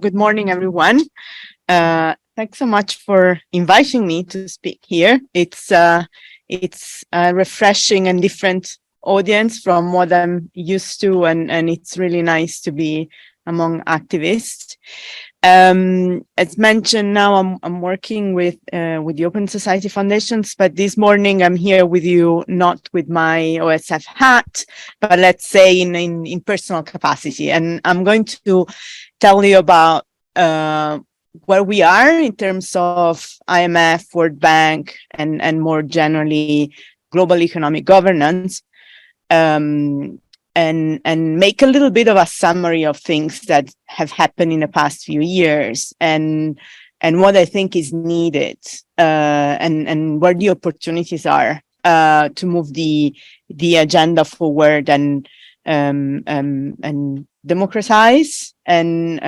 Good morning, everyone. Thanks so much for inviting me to speak here. It's a refreshing and different audience from what I'm used to, and it's really nice to be among activists. As mentioned, now I'm working with the Open Society Foundations, but this morning I'm here with you not with my OSF hat, but let's say in personal capacity, and I'm going to tell you about where we are in terms of IMF, World Bank, and more generally global economic governance. And make a little bit of a summary of things that have happened in the past few years and what I think is needed and where the opportunities are to move the agenda forward and democratize and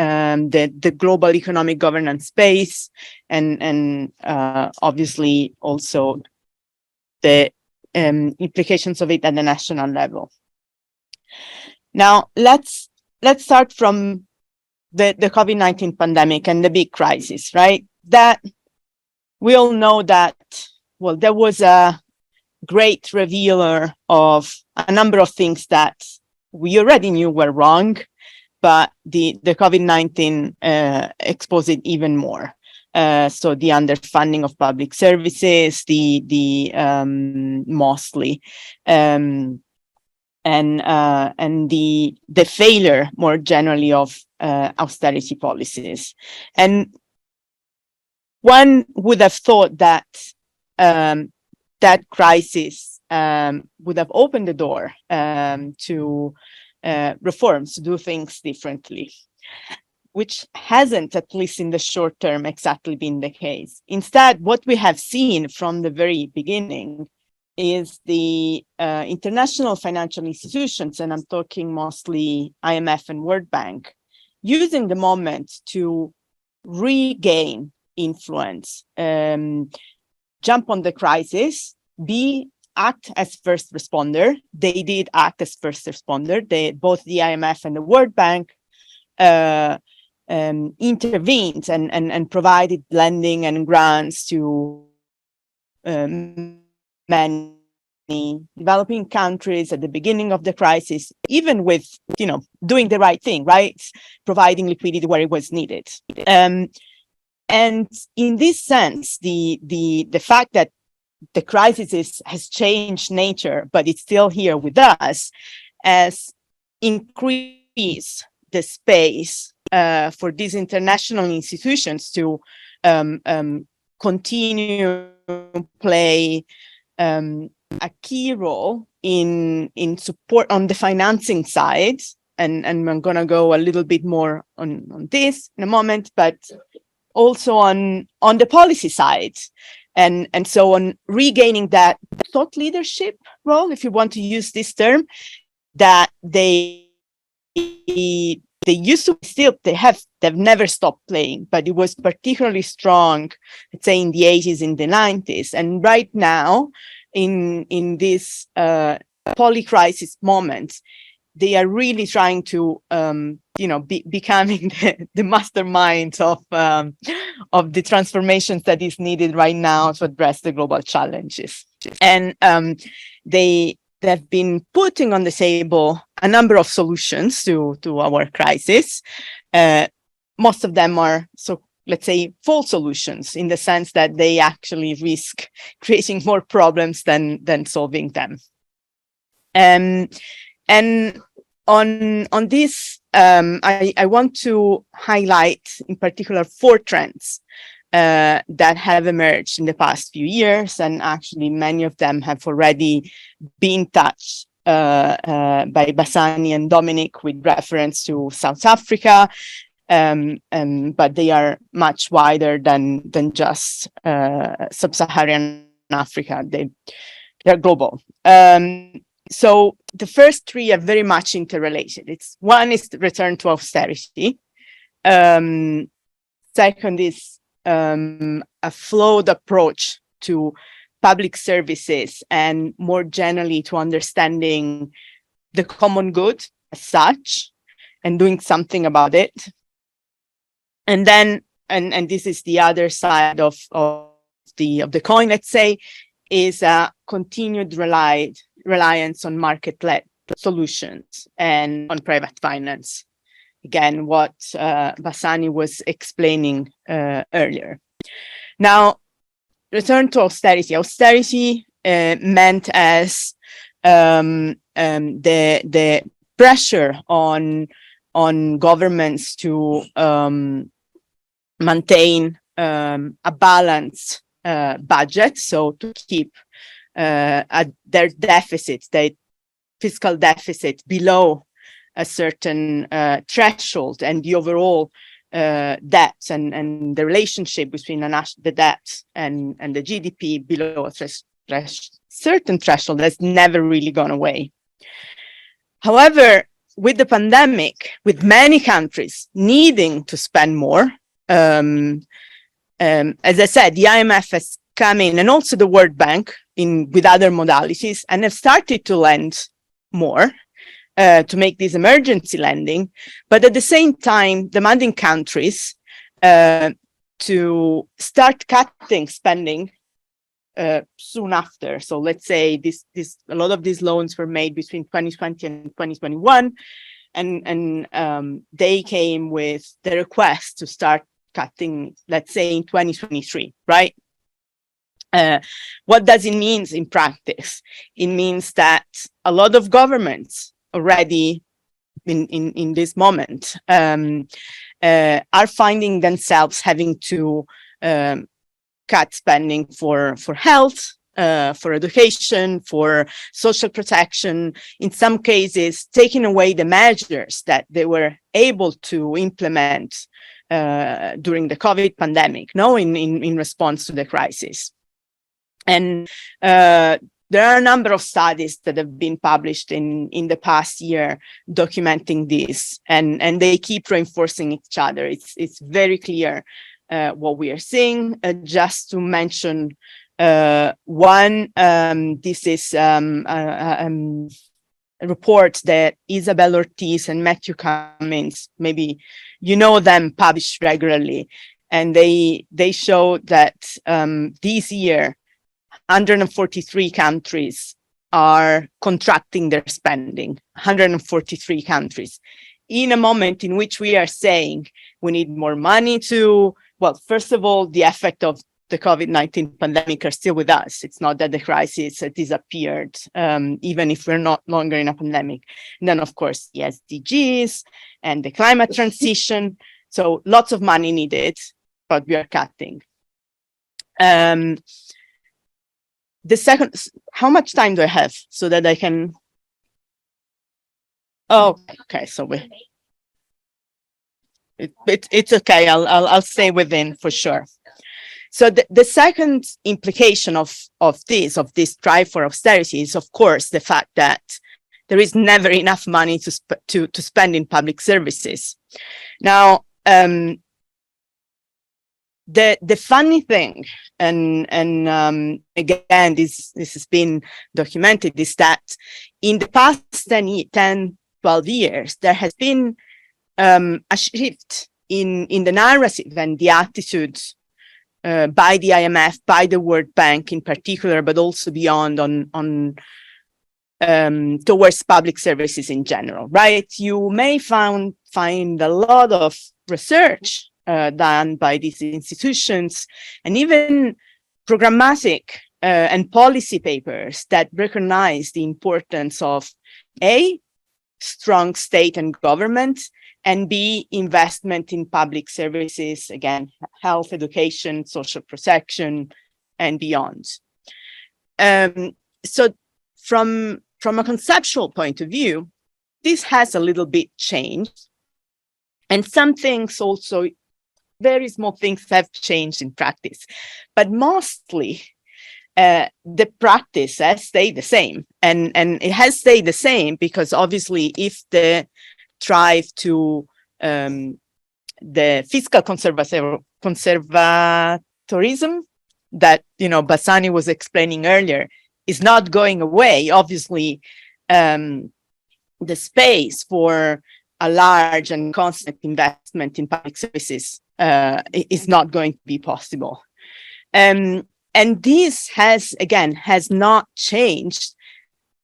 the global economic governance space and obviously also the implications of it at the national level. Now, let's start from the COVID-19 pandemic and the big crisis, right? That we all know that, well, there was a great revealer of a number of things that we already knew were wrong, but the COVID-19 exposed it even more. So the underfunding of public services, the mostly, and the failure more generally of austerity policies. And one would have thought that that crisis would have opened the door to reforms, to do things differently, which hasn't, at least in the short term, exactly been the case. Instead, what we have seen from the very beginning is the international financial institutions, and I'm talking mostly IMF and World Bank, using the moment to regain influence, jump on the crisis, act as first responder. They did act as first responder. Both the IMF and the World Bank intervened and provided lending and grants to many developing countries at the beginning of the crisis, even with, doing the right thing, right? Providing liquidity where it was needed. And in this sense, the fact that the crisis has changed nature, but it's still here with us, has increased the space for these international institutions to continue play a key role in support on the financing side, and I'm going to go a little bit more on this in a moment, but also on the policy side, and so on regaining that thought leadership role, if you want to use this term, that they used to still they've never stopped playing, but it was particularly strong, let's say, in the 80s, in the 90s, and right now in this poly-crisis moment, they are really trying to becoming the masterminds of the transformations that is needed right now to address the global challenges. And they've been putting on the table a number of solutions to our crisis. Most of them are, so let's say, false solutions, in the sense that they actually risk creating more problems than solving them. And on this, I want to highlight in particular 4 trends that have emerged in the past few years, and actually many of them have already been touched by Bassani and Dominic with reference to South Africa, but they are much wider than just sub-Saharan Africa. They're global. So the first 3 are very much interrelated. One is the return to austerity. Second is a flawed approach to public services and more generally to understanding the common good as such and doing something about it. And then, and this is the other side of the coin, let's say, is a continued reliance on market-led solutions and on private finance. Again, what Bassani was explaining earlier. Now, return to austerity. Austerity meant as the pressure on governments to maintain a balanced budget, so to keep their deficits, their fiscal deficit below a certain threshold, and the overall debt and the relationship between the debt and the GDP below a certain threshold has never really gone away. However, with the pandemic, with many countries needing to spend more, as I said, the IMF has come in, and also the World Bank with other modalities, and have started to lend more to make this emergency lending, but at the same time demanding countries to start cutting spending soon after. So let's say a lot of these loans were made between 2020 and 2021, and they came with the request to start cutting, let's say, in 2023, right? What does it mean in practice? It means that a lot of governments already in this moment are finding themselves having to cut spending for health, for education, for social protection, in some cases taking away the measures that they were able to implement during the COVID pandemic, in response to the crisis. And there are a number of studies that have been published in the past year documenting this, and they keep reinforcing each other. It's very clear what we are seeing. Just to mention one, this is a report that Isabel Ortiz and Matthew Cummins, maybe you know them, publish regularly, and they show that this year 143 countries are contracting their spending, 143 countries, in a moment in which we are saying we need more money to, well, first of all, the effect of the COVID-19 pandemic are still with us. It's not that the crisis has disappeared, even if we're not longer in a pandemic. And then, of course, the SDGs and the climate transition. So lots of money needed, but we are cutting. The second, how much time do I have so that I can? Oh, okay. So it's okay. I'll stay within for sure. So the second implication of this drive for austerity is, of course, the fact that there is never enough money to spend in public services. Now, the funny thing, and again, this has been documented, is that in the past 10, 12 years, there has been a shift in the narrative and the attitudes by the IMF, by the World Bank in particular, but also beyond towards public services in general, right? You may find a lot of research done by these institutions, and even programmatic and policy papers that recognize the importance of A, strong state and government, and B, investment in public services, again, health, education, social protection, and beyond. So from a conceptual point of view, this has a little bit changed. And some things also, very small things have changed in practice, but mostly the practice has stayed the same. And it has stayed the same because obviously if the drive to the fiscal conservatorism that, Bassani was explaining earlier is not going away, obviously the space for a large and constant investment in public services is not going to be possible. And this has not changed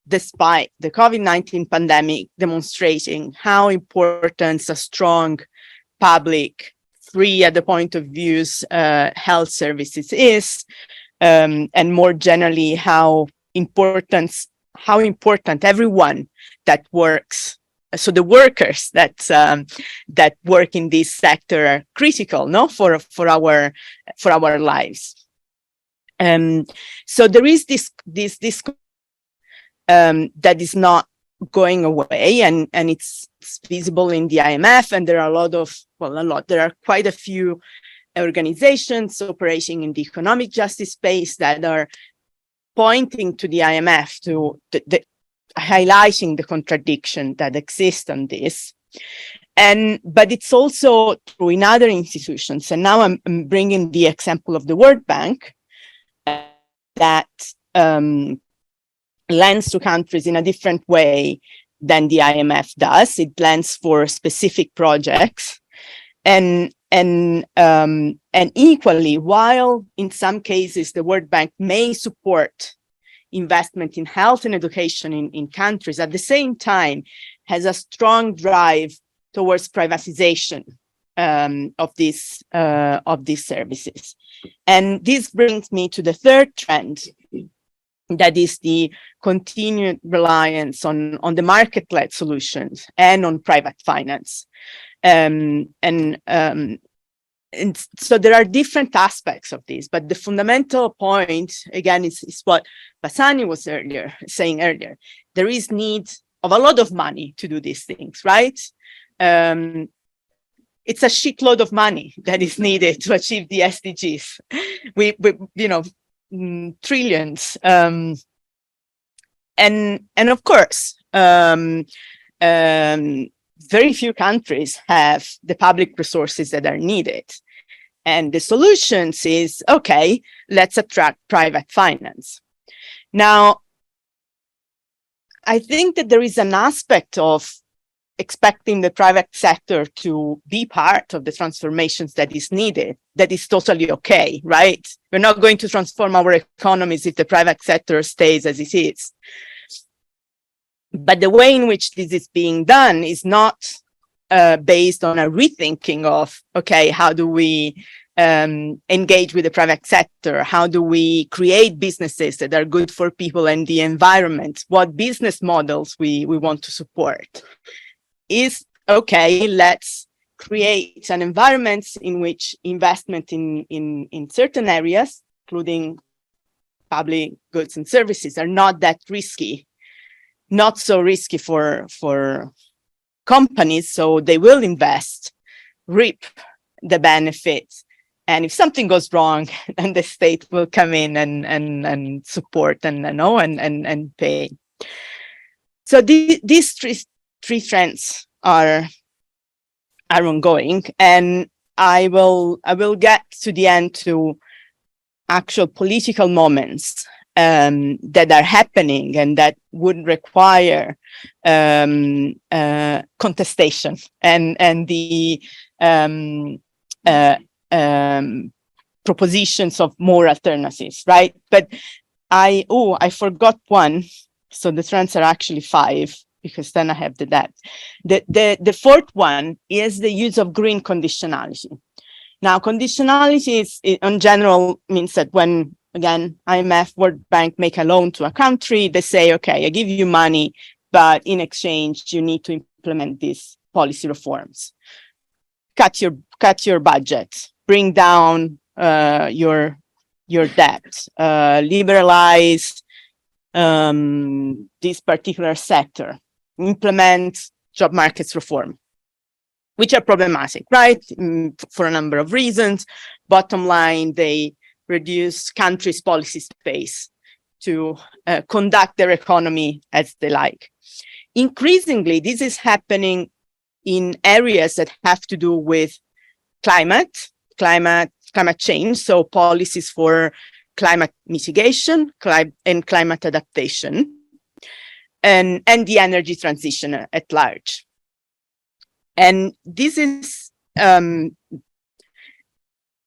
despite the COVID-19 pandemic demonstrating how important a strong public, free at the point of views, health services is, and more generally how important everyone that works. So the workers that work in this sector are critical, no, for our lives. So there is this that is not going away, and it's visible in the IMF, and there are there are quite a few organizations operating in the economic justice space that are pointing to the IMF to highlighting the contradiction that exists on this. But it's also true in other institutions. And now I'm bringing the example of the World Bank that lends to countries in a different way than the IMF does. It lends for specific projects, and equally, while in some cases the World Bank may support investment in health and education in countries, at the same time has a strong drive towards privatization of these services. And this brings me to the third trend, that is the continued reliance on the market-led solutions and on private finance. And so there are different aspects of this, but the fundamental point, again, is what Bassani was saying earlier. There is need of a lot of money to do these things, right? It's a shitload of money that is needed to achieve the SDGs. We trillions. And of course, very few countries have the public resources that are needed. And the solutions is, okay, let's attract private finance. Now, I think that there is an aspect of expecting the private sector to be part of the transformations that is needed, that is totally okay, right? We're not going to transform our economies if the private sector stays as it is. But the way in which this is being done is not based on a rethinking of, okay, how do we engage with the private sector? How do we create businesses that are good for people and the environment? What business models we want to support? Is, okay, let's create an environment in which investment in certain areas, including public goods and services, are not that risky, not so risky for companies, so they will invest, reap the benefits, and if something goes wrong, then the state will come in and support and pay. So these three trends are ongoing, and I will get to the end to actual political moments that are happening and that would require contestation and the propositions of more alternatives, right? But I forgot one. So the trends are actually 5, because then I have the debt. The fourth one is the use of green conditionality. Now, conditionality is, in general, means that when, again, IMF, World Bank make a loan to a country, they say, okay, I give you money, but in exchange, you need to implement these policy reforms. Cut your budget, bring down your debt, liberalize this particular sector, implement job markets reform, which are problematic, right? For a number of reasons. Bottom line, they reduce countries' policy space to conduct their economy as they like. Increasingly, this is happening in areas that have to do with climate change, so policies for climate mitigation and climate adaptation, and the energy transition at large. And this is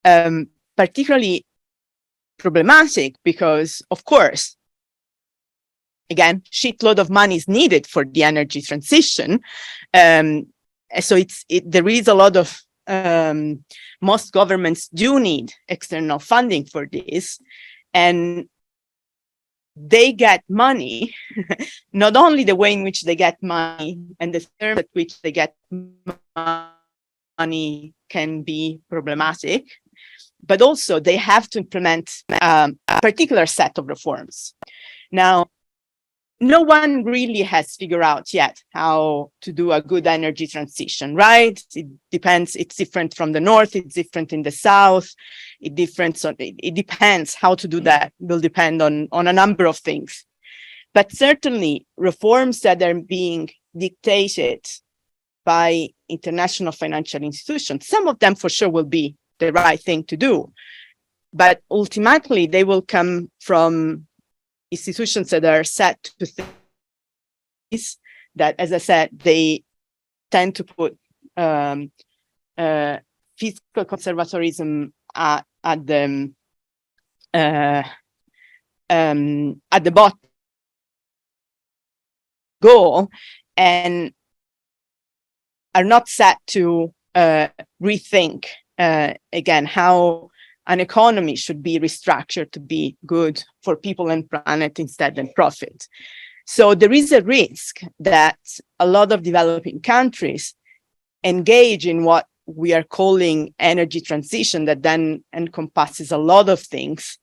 particularly problematic because, of course, again, shitload of money is needed for the energy transition. So there is a lot of, most governments do need external funding for this. And they get money, not only the way in which they get money and the terms at which they get money can be problematic, but also they have to implement a particular set of reforms. Now, no one really has figured out yet how to do a good energy transition, right? It depends. It's different from the north. It's different in the south. It depends how to do that. It will depend on a number of things. But certainly reforms that are being dictated by international financial institutions, some of them for sure will be the right thing to do. But ultimately, they will come from institutions that are set to things that, as I said, they tend to put fiscal conservatism at the bottom goal, and are not set to rethink again how an economy should be restructured to be good for people and planet instead than profit. So there is a risk that a lot of developing countries engage in what we are calling energy transition, that then encompasses a lot of things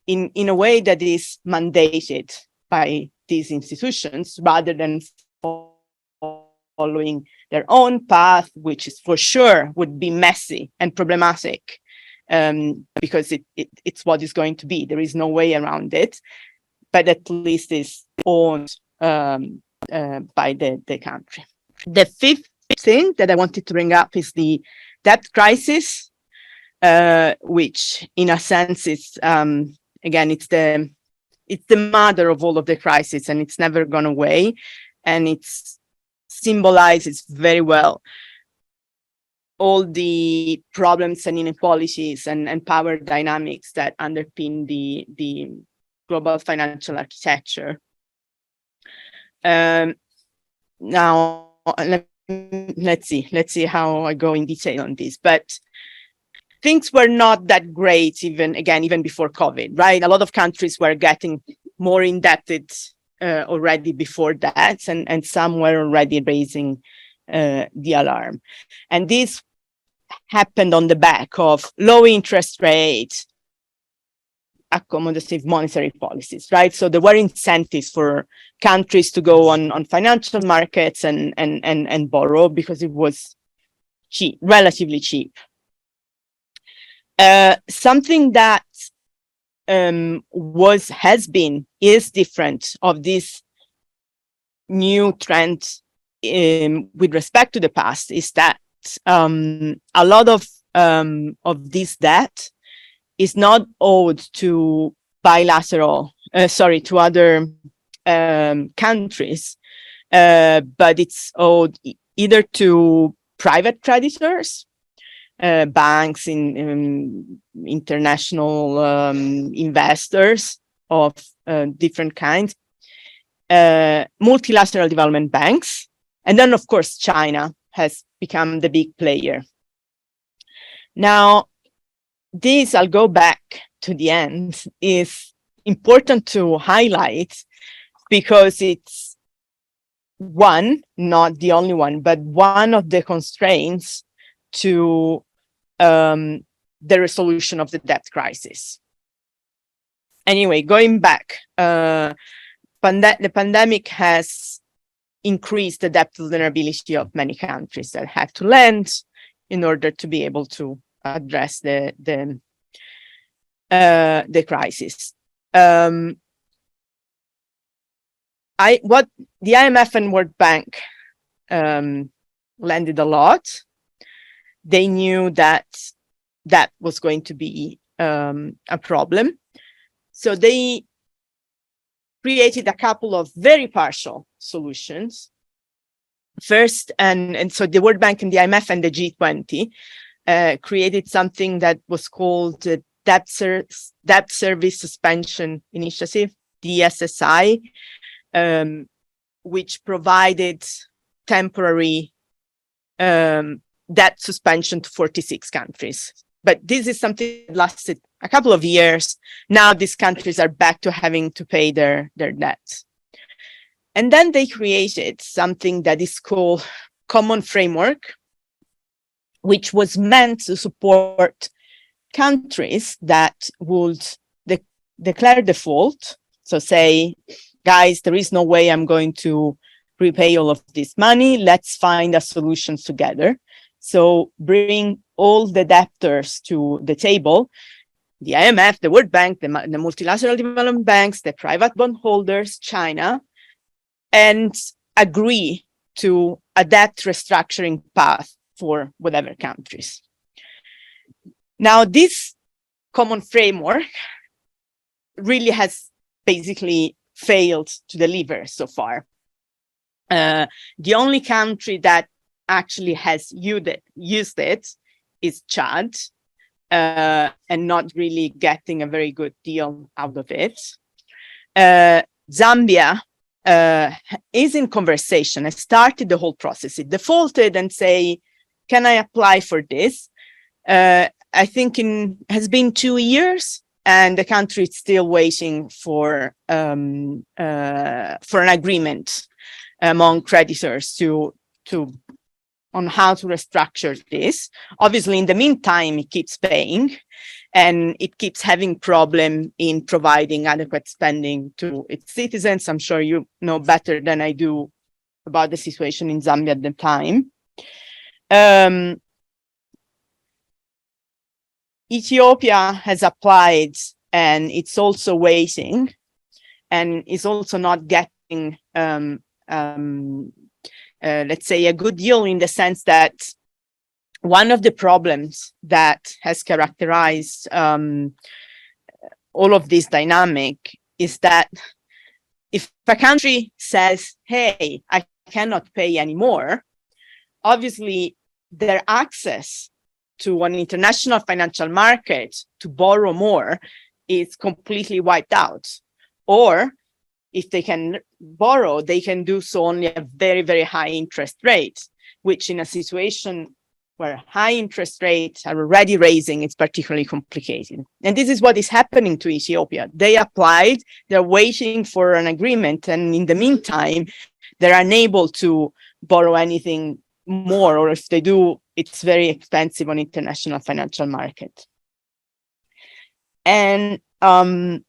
in a way that is mandated by these institutions rather than following their own path, which is for sure would be messy and problematic. Because it's what is going to be. There is no way around it, but at least is owned by the country. The fifth thing that I wanted to bring up is the debt crisis, which in a sense is, again, it's the mother of all of the crises, and it's never gone away, and it's symbolizes very well all the problems and inequalities and power dynamics that underpin the global financial architecture. Now, let's see how I go in detail on this. But things were not that great even before COVID, right? A lot of countries were getting more indebted already before that, and some were already raising the alarm. And this happened on the back of low interest rates, accommodative monetary policies, right? So there were incentives for countries to go on financial markets and borrow because it was cheap, relatively cheap. Something that is different of this new trend with respect to the past is that a lot of this debt is not owed to to other countries, but it's owed either to private creditors, banks, international investors of different kinds, multilateral development banks, and then, of course, China has become the big player. Now, this, I'll go back to the end, is important to highlight because it's one, not the only one, but one of the constraints to the resolution of the debt crisis. Anyway, going back, the pandemic has increased the debt vulnerability of many countries that had to lend in order to be able to address the crisis. What the IMF and World Bank lended a lot. They knew that that was going to be a problem, so they created a couple of very partial solutions. First, and so the World Bank and the IMF and the G20 created something that was called the Debt Service Suspension Initiative, DSSI, which provided temporary debt suspension to 46 countries. But this is something that lasted a couple of years. Now these countries are back to having to pay their debts. And then they created something that is called Common Framework, which was meant to support countries that would declare default. So say, guys, there is no way I'm going to repay all of this money. Let's find a solution together. So bring all the debtors to the table, the IMF, the World Bank, the multilateral development banks, the private bondholders, China, and agree to a debt restructuring path for whatever countries. Now, this common framework really has basically failed to deliver so far. The only country that actually has used it is Chad, and not really getting a very good deal out of it. Zambia is in conversation. I started the whole process. It defaulted and say, can I apply for this? I think has been 2 years, and the country is still waiting for an agreement among creditors on how to restructure this. Obviously, in the meantime, it keeps paying, and it keeps having problem in providing adequate spending to its citizens. I'm sure you know better than I do about the situation in Zambia at the time. Ethiopia has applied, and it's also waiting, and is also not getting, let's say, a good deal, in the sense that one of the problems that has characterized all of this dynamic is that if a country says, hey, I cannot pay anymore, obviously their access to an international financial market to borrow more is completely wiped out. Or if they can borrow, they can do so only at very, very high interest rates, which in a situation where high interest rates are already raising, it's particularly complicated. And this is what is happening to Ethiopia. They applied, they're waiting for an agreement, and in the meantime, they're unable to borrow anything more, or if they do, it's very expensive on international financial market. And one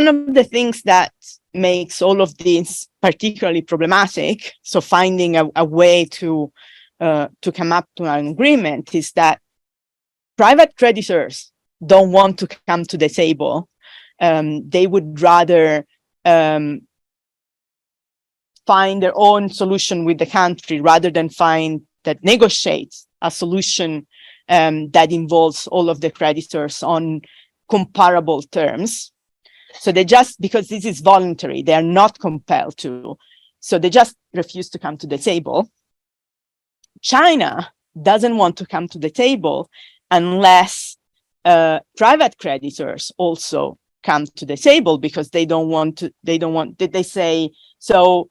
of the things that makes all of this particularly problematic, so finding a way to come up to an agreement, is that private creditors don't want to come to the table. They would rather find their own solution with the country rather than negotiate a solution that involves all of the creditors on comparable terms. So they just, because this is voluntary, they are not compelled to, so they just refuse to come to the table. China doesn't want to come to the table unless private creditors also come to the table, because they say, so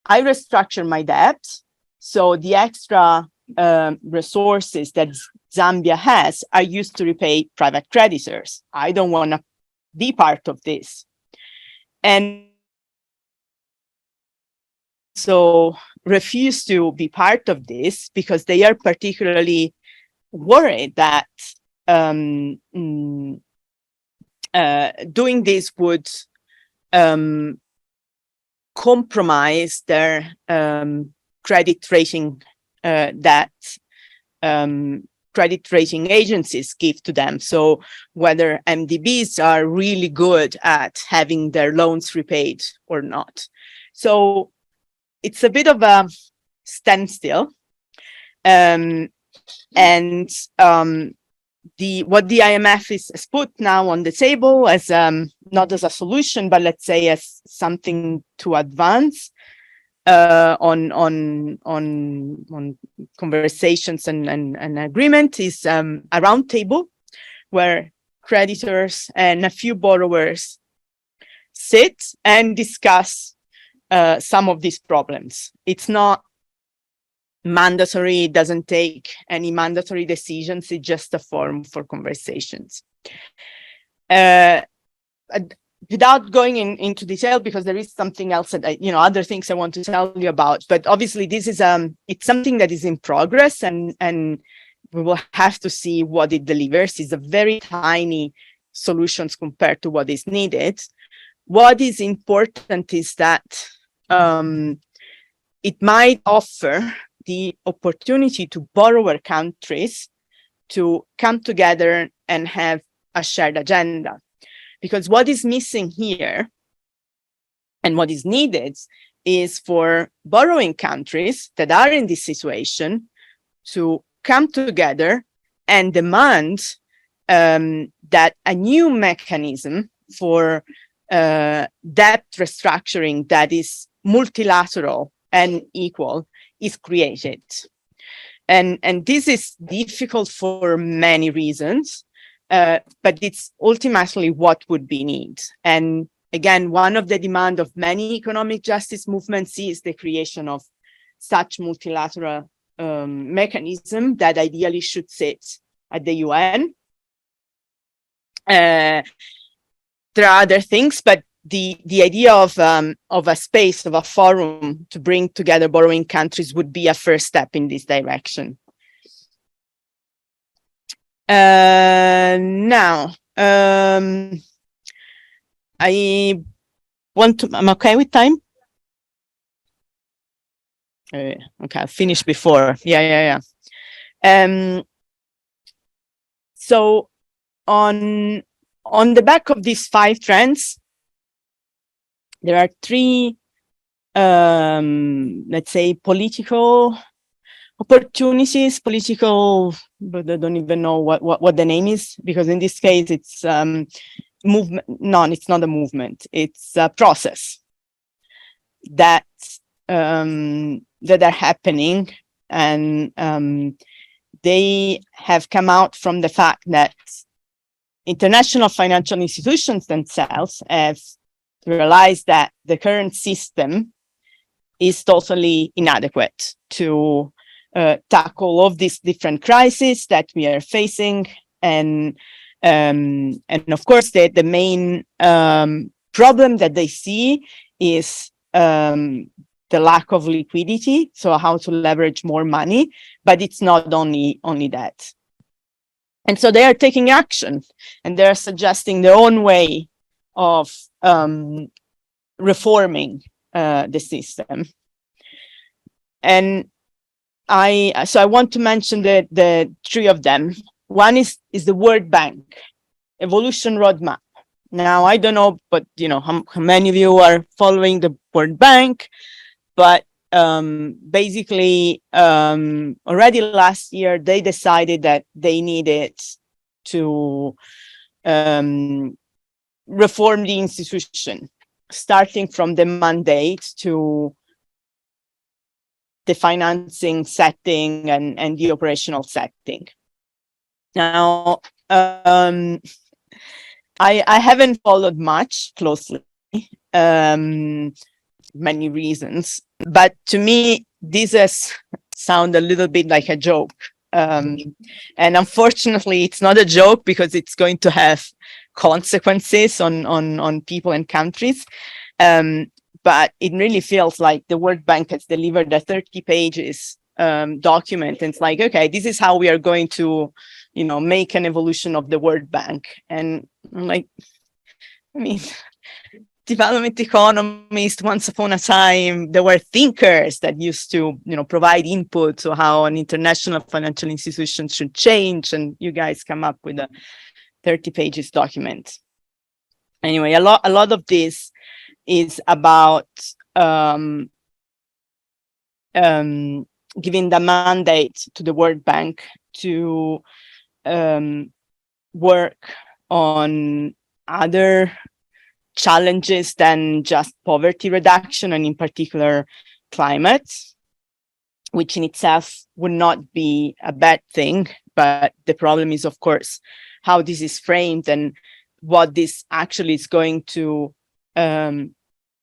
I restructure my debt, so the extra resources that Zambia has are used to repay private creditors. I don't want to be part of this. And so refuse to be part of this because they are particularly worried that doing this would compromise their credit rating that credit rating agencies give to them. So whether MDBs are really good at having their loans repaid or not. So it's a bit of a standstill. What the IMF has put now on the table as not as a solution, but let's say as something to advance, on conversations and agreement is a round table where creditors and a few borrowers sit and discuss some of these problems. It's not mandatory, it doesn't take any mandatory decisions, it's just a forum for conversations. Without going into detail, because there is something else that other things I want to tell you about, but obviously this is it's something that is in progress, and we will have to see what it delivers. It's a very tiny solutions compared to what is needed. What is important is that it might offer the opportunity to borrower countries to come together and have a shared agenda. Because what is missing here and what is needed is for borrowing countries that are in this situation to come together and demand that a new mechanism for debt restructuring that is multilateral and equal is created. And this is difficult for many reasons. But it's ultimately what would be needed. And again, one of the demands of many economic justice movements is the creation of such multilateral mechanism that ideally should sit at the UN. There are other things, but the idea of a space, of a forum to bring together borrowing countries would be a first step in this direction. Now, I'm okay with time? Okay, I'll finish before. Yeah. So on the back of these 5 trends, there are 3, let's say, political opportunities, but I don't even know what the name is, because in this case it's movement. No, it's not a movement, it's a process that are happening, and they have come out from the fact that international financial institutions themselves have realized that the current system is totally inadequate to tackle all of these different crises that we are facing, and of course the main problem that they see is the lack of liquidity, so how to leverage more money, but it's not only that. And so they are taking action, and they are suggesting their own way of reforming the system. And I want to mention the 3 of them. One is the World Bank Evolution Roadmap. Now, I don't know, but how many of you are following the World Bank? But basically, already last year, they decided that they needed to reform the institution, starting from the mandate to the financing setting and the operational setting. Now, I haven't followed much closely, many reasons, but to me, this has sounded a little bit like a joke. And unfortunately, it's not a joke, because it's going to have consequences on people and countries. But it really feels like the World Bank has delivered a 30 pages document. And it's like, okay, this is how we are going to, make an evolution of the World Bank. And I'm like, development economists, once upon a time, there were thinkers that used to, provide input to how an international financial institution should change. And you guys come up with a 30 pages document. Anyway, a lot of this is about giving the mandate to the World Bank to work on other challenges than just poverty reduction, and in particular climate, which in itself would not be a bad thing. But the problem is, of course, how this is framed and what this actually is going to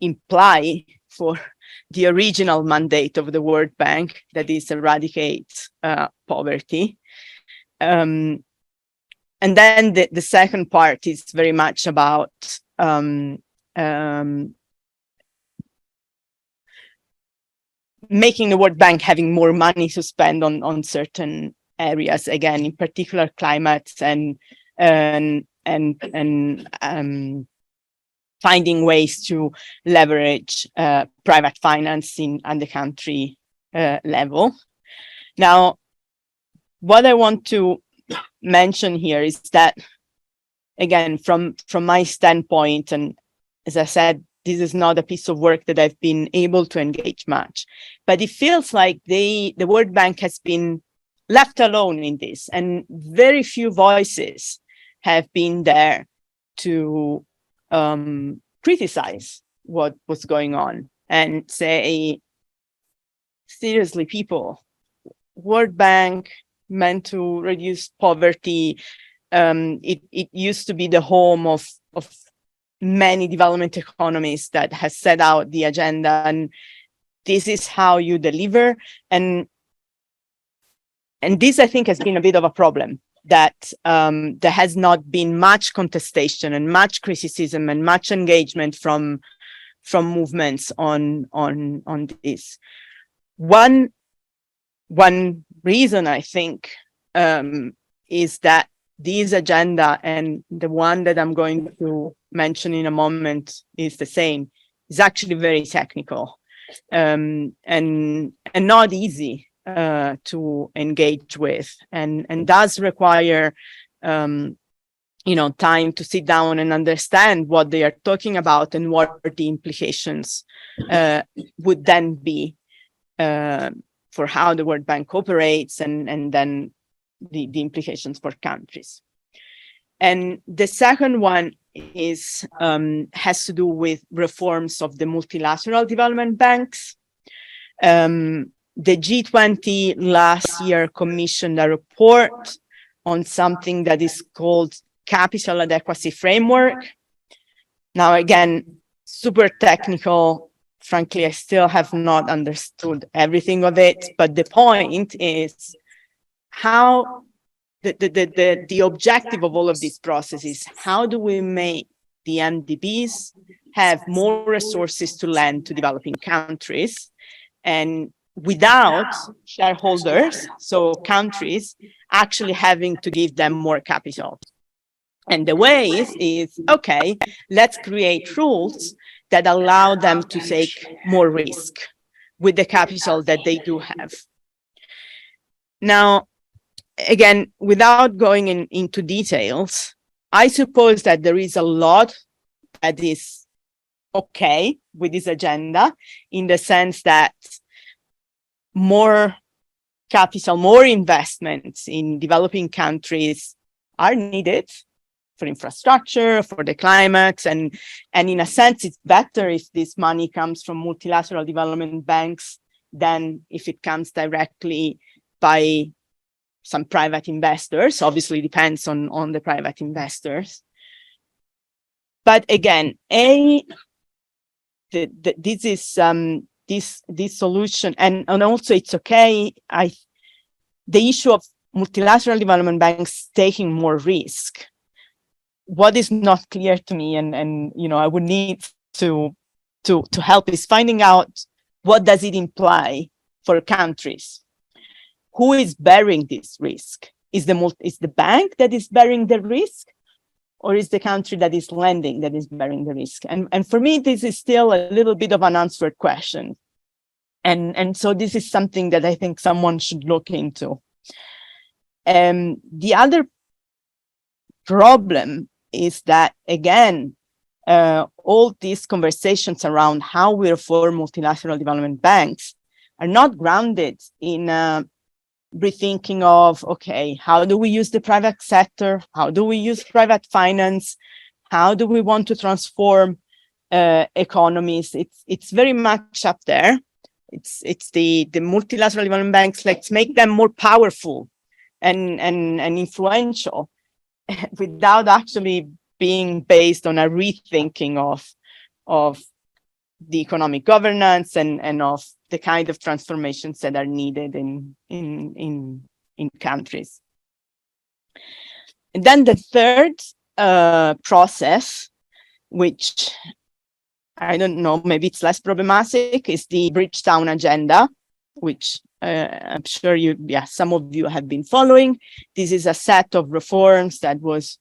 imply for the original mandate of the World Bank, that is eradicate poverty. And then the second part is very much about making the World Bank having more money to spend on certain areas, again, in particular climates and finding ways to leverage private financing at the country level. Now, what I want to mention here is that, again, from my standpoint, and as I said, this is not a piece of work that I've been able to engage much, but it feels like the World Bank has been left alone in this, and very few voices have been there to criticize what was going on and say, seriously, people, World Bank meant to reduce poverty. It used to be the home of many development economies that has set out the agenda, and this is how you deliver. And this, I think, has been a bit of a problem, that there has not been much contestation and much criticism and much engagement from movements on this. One reason, I think, is that this agenda, and the one that I'm going to mention in a moment is the same, is actually very technical and not easy to engage with, and does require time to sit down and understand what they are talking about and what the implications would then be for how the World Bank operates, and then the implications for countries. And the second one is has to do with reforms of the multilateral development banks. The G20 last year commissioned a report on something that is called Capital Adequacy Framework. Now, again, super technical. Frankly, I still have not understood everything of it, but the point is how the objective of all of these processes, how do we make the MDBs have more resources to lend to developing countries, and without shareholders, so countries, actually having to give them more capital. And the way is, okay, let's create rules that allow them to take more risk with the capital that they do have. Now, again, without going into details, I suppose that there is a lot that is okay with this agenda, in the sense that more capital, more investments in developing countries are needed for infrastructure, for the climate, and in a sense, it's better if this money comes from multilateral development banks than if it comes directly by some private investors. Obviously, depends on the private investors. But again, this is this solution, and also it's okay. The issue of multilateral development banks taking more risk. What is not clear to me, and I would need to help, is finding out what does it imply for countries. Who is bearing this risk? Is the bank that is bearing the risk, or is the country that is lending that is bearing the risk? And for me, this is still a little bit of an unanswered question. And so this is something that I think someone should look into. The other problem is that, again, all these conversations around how we reform multilateral development banks are not grounded in rethinking of, okay, how do we use the private sector? How do we use private finance? How do we want to transform economies? It's very much up there. it's the multilateral development banks. Let's make them more powerful and influential, without actually being based on a rethinking of the economic governance and of the kind of transformations that are needed in countries. And then the third process, which I don't know, maybe it's less problematic, is the Bridgetown agenda, which I'm sure some of you have been following. This is a set of reforms that was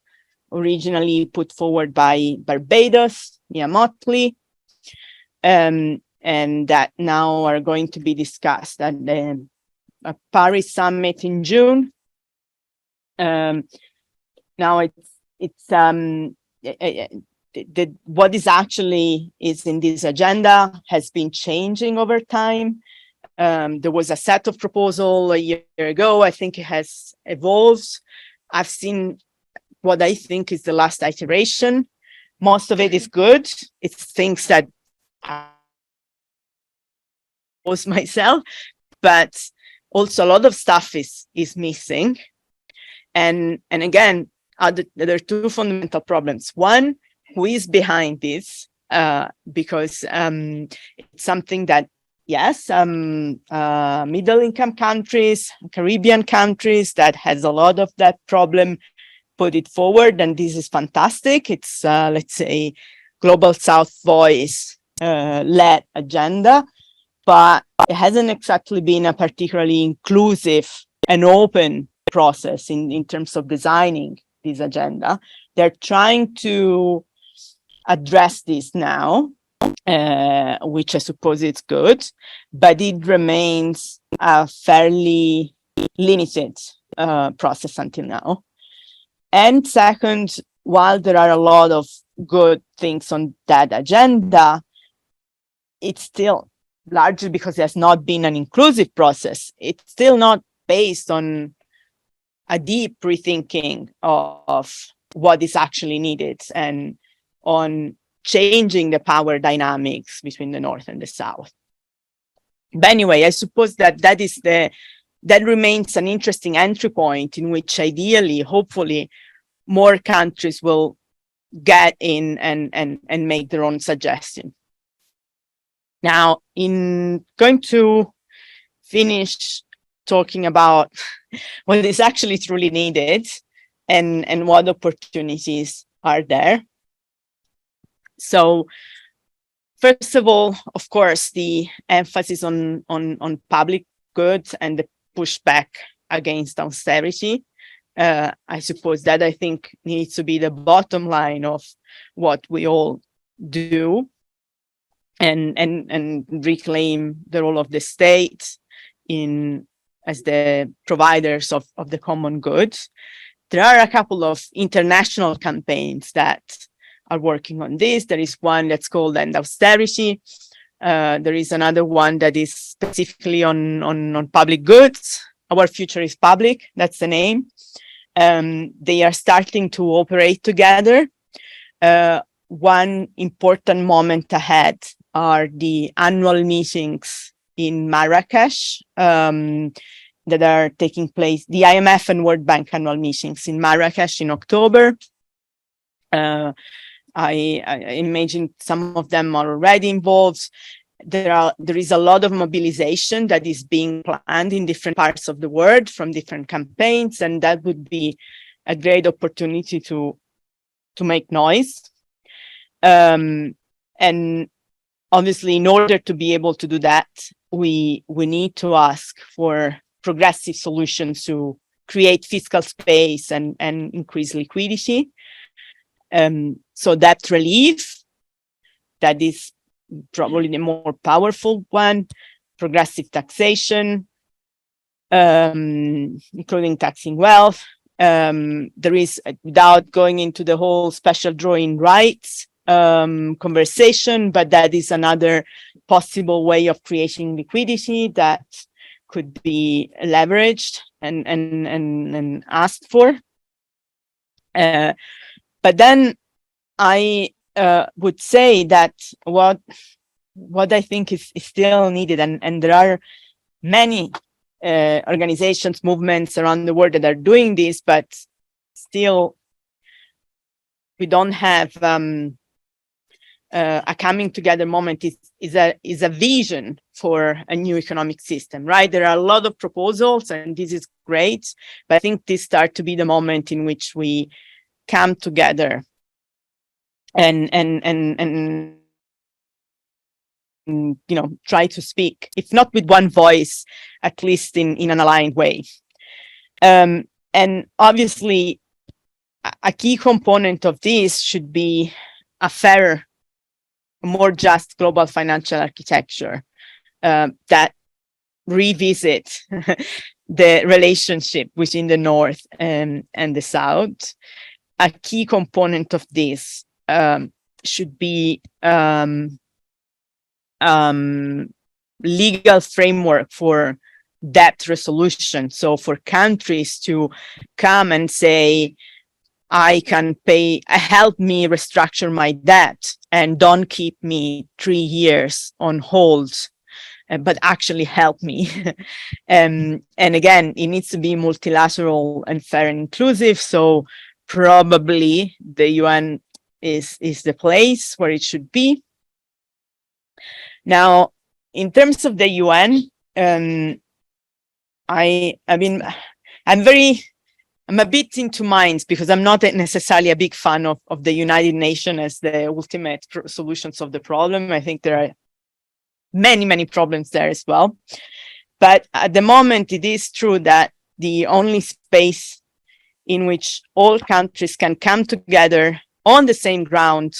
originally put forward by Barbados, Mia Mottley, and that now are going to be discussed at the Paris summit in June. Now what is actually in this agenda has been changing over time. There was a set of proposals a year ago. I think it has evolved. I've seen what I think is the last iteration. Most of it is good. It's things that I was myself, but also a lot of stuff is missing. And again, there are two fundamental problems. One, who is behind this? Because it's something that, yes, middle-income countries, Caribbean countries that has a lot of that problem put it forward, and this is fantastic. It's, let's say, Global South Voice led agenda, but it hasn't exactly been a particularly inclusive and open process in terms of designing this agenda. They're trying to address this now, which I suppose is good, but it remains a fairly limited process until now. And second, while there are a lot of good things on that agenda, it's still, largely because there's not been an inclusive process, it's still not based on a deep rethinking of what is actually needed and on changing the power dynamics between the North and the South. But anyway, I suppose that that remains an interesting entry point in which ideally, hopefully, more countries will get in and make their own suggestion. Now, in going to finish talking about what is actually truly needed and what opportunities are there. So, first of all, of course, the emphasis on public goods and the pushback against austerity. I suppose that I think needs to be the bottom line of what we all do, and reclaim the role of the state as the providers of the common good. There are a couple of international campaigns that are working on this. There is one that's called End Austerity. There is another one that is specifically on public goods. Our Future is Public, that's the name. They are starting to operate together. One important moment ahead are the annual meetings in Marrakesh that are taking place, the IMF and World Bank annual meetings in Marrakesh in October. I imagine some of them are already involved. There is a lot of mobilization that is being planned in different parts of the world from different campaigns, and that would be a great opportunity to make noise. And obviously, in order to be able to do that, we need to ask for progressive solutions to create fiscal space and increase liquidity. So debt relief, that is probably the more powerful one, progressive taxation, including taxing wealth. There is, without going into the whole special drawing rights conversation, but that is another possible way of creating liquidity that could be leveraged and asked for. But then I would say that what what I think is still needed, and there are many organizations, movements around the world that are doing this, but still we don't have a coming together moment. Is a vision for a new economic system, right? There are a lot of proposals, and this is great, but I think this starts to be the moment in which we come together and try to speak, if not with one voice, at least in an aligned way. And obviously, a key component of this should be a fairer, more just global financial architecture that revisit the relationship between the North and the South. A key component of this should be legal framework for debt resolution. So for countries to come and say, I can pay, help me restructure my debt and don't keep me 3 years on hold, but actually help me. And again, it needs to be multilateral and fair and inclusive. So probably the UN is the place where it should be. Now, in terms of the UN, I'm a bit into minds, because I'm not necessarily a big fan of the United Nations as the ultimate solutions of the problem. I think there are many, many problems there as well. But at the moment, it is true that the only space in which all countries can come together on the same ground,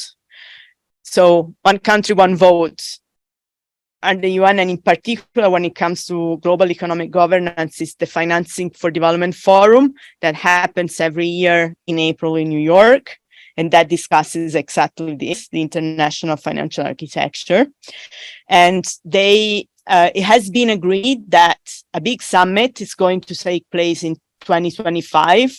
so one country, one vote, and the UN, and in particular when it comes to global economic governance, is the Financing for Development Forum that happens every year in April in New York, and that discusses exactly this, the international financial architecture. And it has been agreed that a big summit is going to take place in 2025.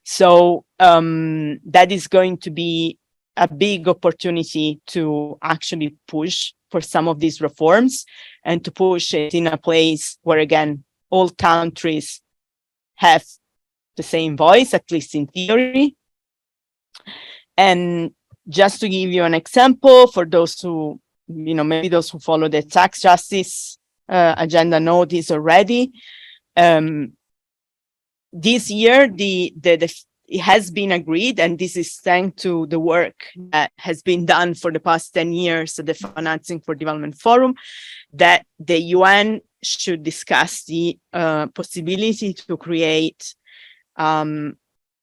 So that is going to be a big opportunity to actually push for some of these reforms, and to push it in a place where, again, all countries have the same voice, at least in theory. And just to give you an example, for those who, maybe those who follow the tax justice agenda know this already. This year, it has been agreed, and this is thanks to the work that has been done for the past 10 years at the Financing for Development Forum, that the UN should discuss the possibility to create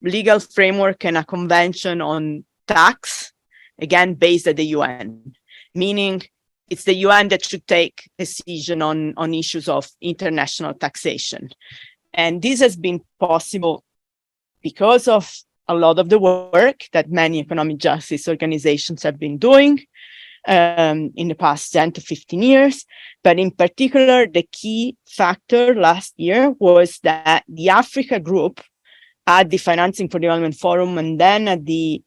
legal framework and a convention on tax, again, based at the UN, meaning it's the UN that should take decision on issues of international taxation. And this has been possible because of a lot of the work that many economic justice organizations have been doing in the past 10 to 15 years. But in particular, the key factor last year was that the Africa group at the Financing for Development Forum, and then at the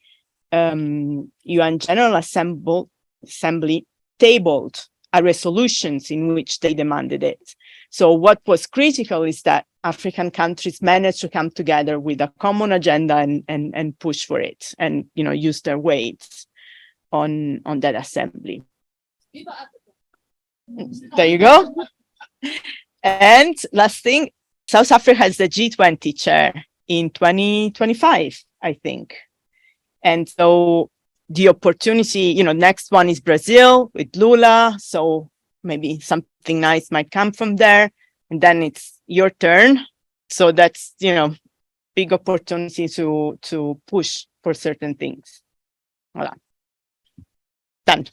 UN General Assembly tabled a resolutions in which they demanded it. So what was critical is that African countries managed to come together with a common agenda and push for it, and use their weights on that assembly. There you go. And last thing, South Africa has the G20 chair in 2025, I think. And so the opportunity, next one is Brazil with Lula. So maybe something nice might come from there. And then it's your turn. So that's, big opportunity to push for certain things. Voilà. Done.